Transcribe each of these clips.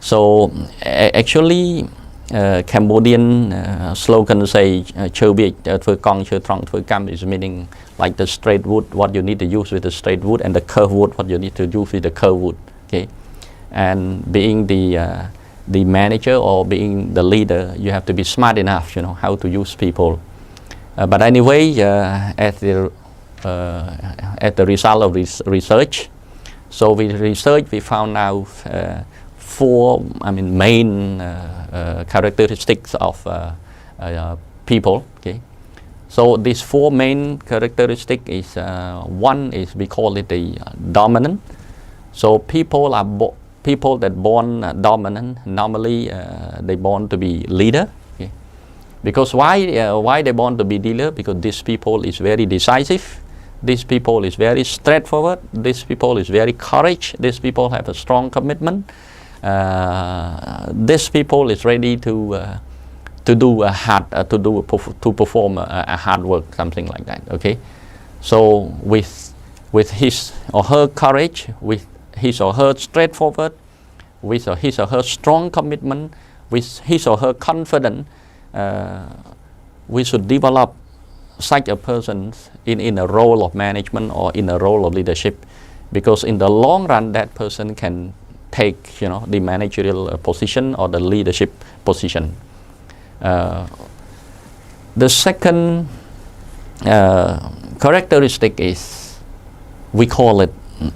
So actually Cambodian slogan say "Chơ Việt Phơi Cong Chơ Trong Phơi Cam" is meaning like the straight wood, what you need to use with the straight wood, and the curved wood, what you need to use with the curved wood. Okay, and being the manager or being the leader, you have to be smart enough, how to use people. But anyway, at the result of this research, so we found out four, main characteristics of people. Okay, so these four main characteristics is one is we call it the dominant. So people that born dominant normally they born to be leader. Okay? Because why they born to be leader? Because these people is very decisive. These people is very straightforward. These people is very courage. These people have a strong commitment. These people is ready to perform a hard work, something like that. Okay, so with his or her courage, with his or her straightforward, with his or her strong commitment, with his or her confidence, we should develop such a person in a role of management or in a role of leadership, because in the long run that person can take the managerial position or the leadership position. The second characteristic is we call it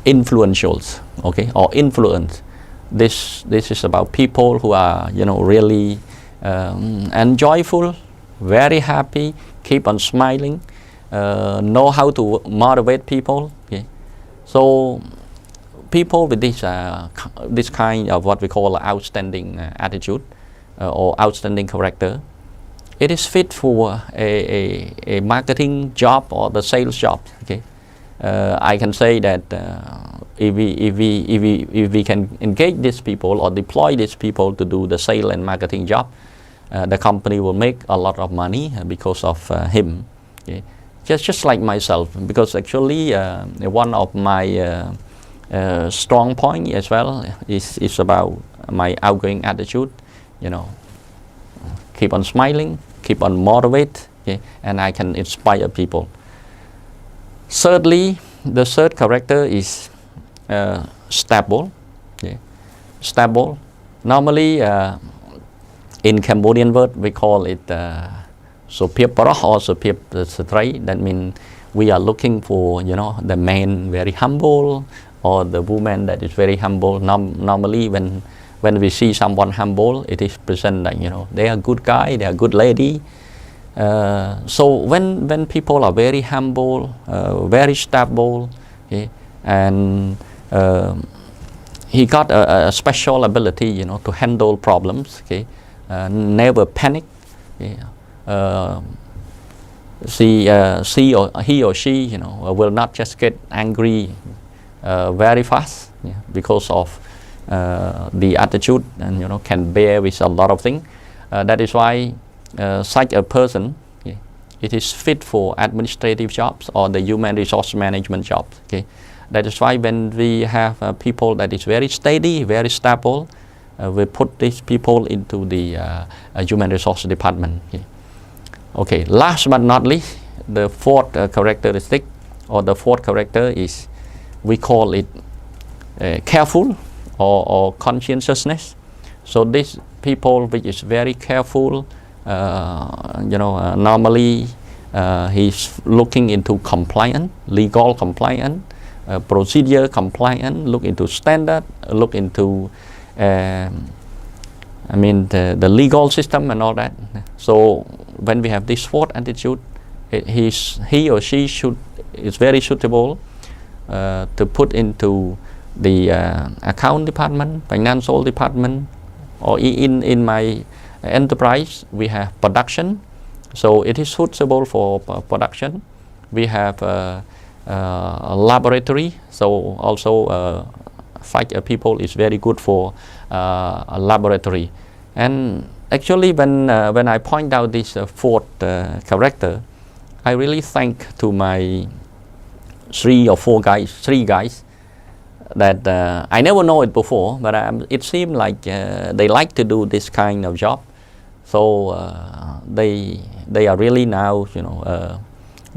influentials, okay, or influence. This is about people who are really enjoyful, very happy, keep on smiling, know how to motivate people. Okay, so people with this kind of what we call outstanding attitude or outstanding character, it is fit for a marketing job or the sales job. Okay, I can say that if we can engage these people or deploy these people to do the sale and marketing job, the company will make a lot of money because of him. Okay? Just like myself, because actually one of my strong point as well is about my outgoing attitude. Keep on smiling, keep on motivate, okay? And I can inspire people. Thirdly, the third character is stable. Okay? Stable. Normally, in Cambodian word, we call it Sopiep Paroh or Sopiep Stray. That means we are looking for, the man very humble or the woman that is very humble. Normally, when we see someone humble, it is present like, they are good guy, they are good lady. So when people are very humble, very stable, okay, and he got a special ability, to handle problems. Okay, never panic. Okay. He or she, will not just get angry very fast, yeah, because of the attitude, and can bear with a lot of things. That is why such a person, okay, it is fit for administrative jobs or the human resource management jobs. Okay, that is why when we have people that is very steady, very stable, we put these people into the human resource department. Okay. Okay, last but not least, the fourth characteristic or the fourth character is, we call it careful or conscientiousness. So these people which is very careful, normally he's looking into compliance, legal compliance, procedure compliance, look into standard, look into the legal system and all that. So when we have this fourth attitude, he or she is very suitable to put into the account department, financial department, or in my enterprise we have production. So it is suitable for production. We have a laboratory, so also such people is very good for a laboratory. And actually when I point out this fourth character, I really thank to my three guys. that I never know it before, but it seemed like they like to do this kind of job. So they are really now,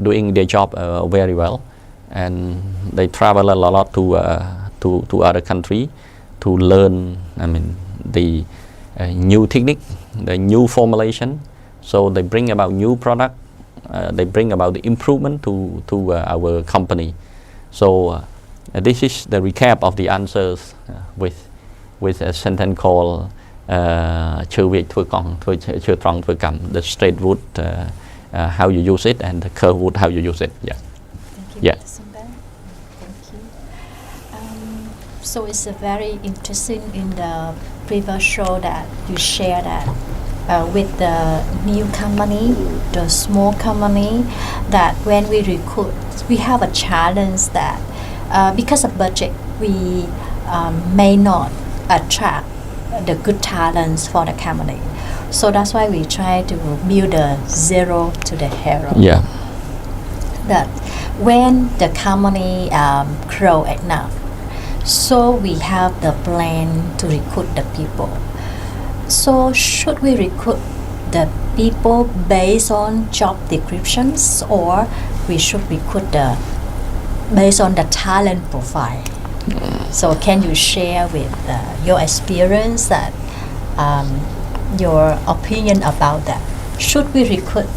doing their job very well, and they travel a lot to other country to learn. I mean, the new technique, the new formulation. So they bring about new product. They bring about the improvement to our company. So this is the recap of the answers with a sentence called chữ Việt thưa con, chữ tròn thưa cầm, the straight root, how you use it, and the curve root, how you use it. Yeah. Thank you, Yeah. Mr. Sambath. Thank you. So it's very interesting in the previous show that you share that with the new company, the small company, that when we recruit, we have a challenge that because of budget, we may not attract the good talents for the company. So that's why we try to build a zero to the hero. Yeah. That when the company grow enough, so we have the plan to recruit the people. So should we recruit the people based on job descriptions, or we should recruit based on the talent profile? So can you share with your experience that your opinion about that? Should we recruit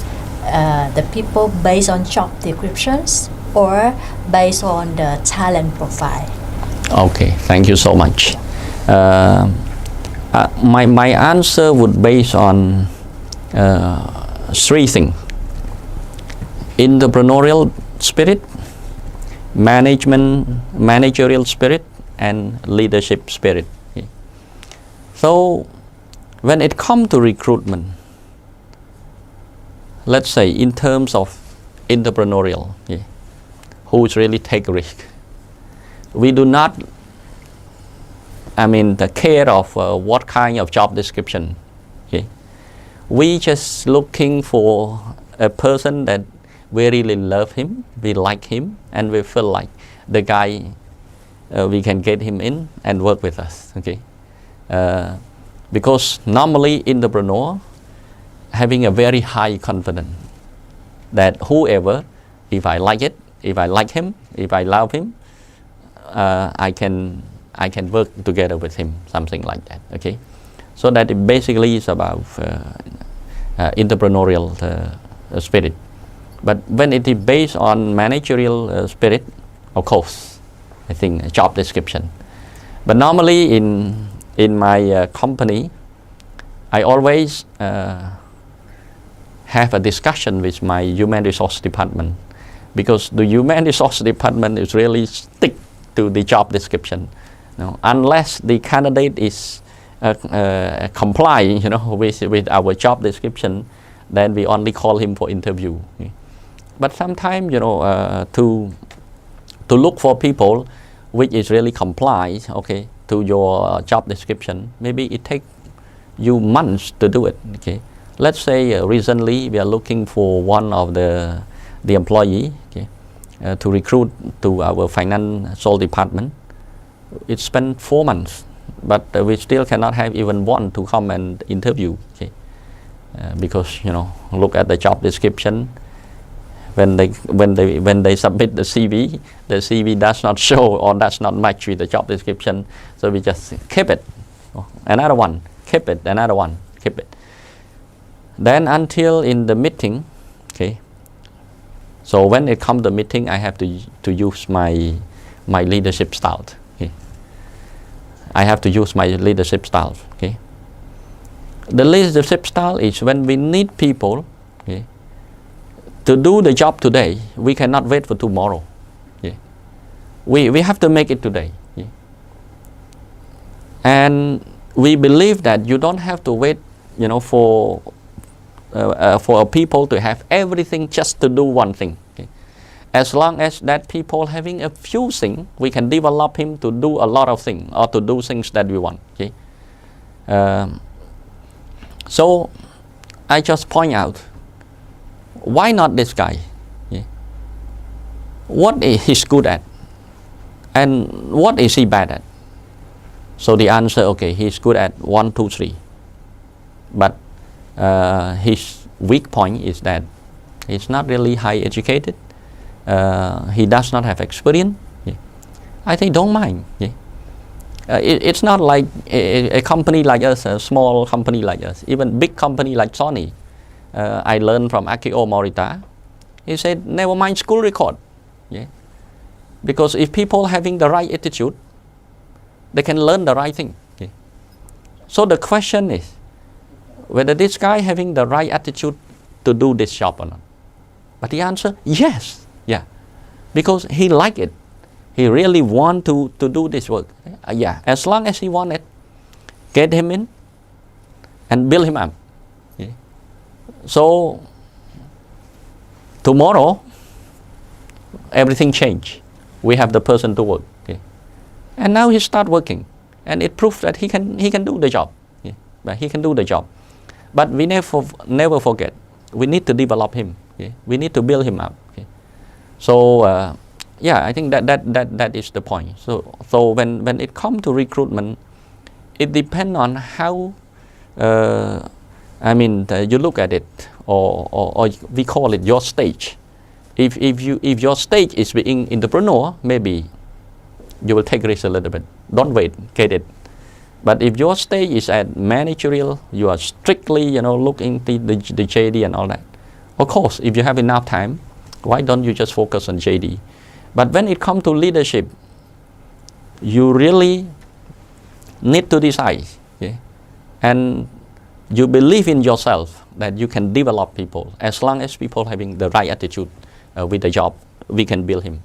the people based on job descriptions or based on the talent profile? Okay, thank you so much. My answer would base on three things: entrepreneurial spirit, managerial spirit, and leadership spirit. Okay. So when it comes to recruitment, let's say in terms of entrepreneurial, okay, who's really take risk, we do not, the care of what kind of job description. Okay. We just looking for a person that we really love him, we like him, and we feel like the guy, we can get him in and work with us. Okay. Because normally entrepreneur having a very high confidence that whoever, if I like it, if I like him, if I love him, I can work together with him, something like that. Okay, so that it basically is about entrepreneurial spirit. But when it is based on managerial spirit, of course, I think job description. But normally in my company, I always have a discussion with my human resource department, because the human resource department is really stick to the job description. Unless the candidate is comply, with our job description, then we only call him for interview. Okay. But sometimes, to look for people which is really comply, okay, to your job description, maybe it take you months to do it. Okay. Let's say recently we are looking for one of the employee, okay, to recruit to our financial department. It spent 4 months, but we still cannot have even one to come and interview. Okay. Because look at the job description. When they submit the CV does not show or does not match with the job description. So we just keep it. Another one, keep it. Another one, keep it. Then until in the meeting, okay. So when it comes to meeting, I have to use my leadership style. Okay. I have to use my leadership style. Okay. The leadership style is when we need people, okay, to do the job today. We cannot wait for tomorrow. Okay. We have to make it today. Okay. And we believe that you don't have to wait, for people to have everything just to do one thing. Okay. As long as that people having a few things, we can develop him to do a lot of things or to do things that we want. Okay. So I just point out, why not this guy? Okay. What is he good at? And what is he bad at? So the answer, okay, he's good at 1, 2, 3. But his weak point is that he's not really high educated. He does not have experience. Yeah. I think don't mind. Yeah. It's not like a company like us, a small company like us, even big company like Sony. I learned from Akio Morita. He said, never mind school record. Yeah. Because if people having the right attitude, they can learn the right thing. Yeah. So the question is, whether this guy having the right attitude to do this job or not. But the answer, yes. Yeah. Because he like it. He really want to do this work. Yeah, as long as he want it, get him in and build him up. Yeah. So tomorrow, everything change. We have the person to work. Yeah. And now he start working, and it proves that he can do the job. Yeah. But he can do the job. But we never forget, we need to develop him. Yeah. We need to build him up. Yeah. So. Yeah, I think that is the point. So when it comes to recruitment, it depends on how you look at it, or we call it your stage. If your stage is being entrepreneur, maybe you will take risk a little bit. Don't wait, get it. But if your stage is at managerial, you are strictly looking the JD and all that. Of course, if you have enough time, why don't you just focus on JD? But when it comes to leadership, you really need to decide, yeah? And you believe in yourself that you can develop people. As long as people having the right attitude with the job, we can build him.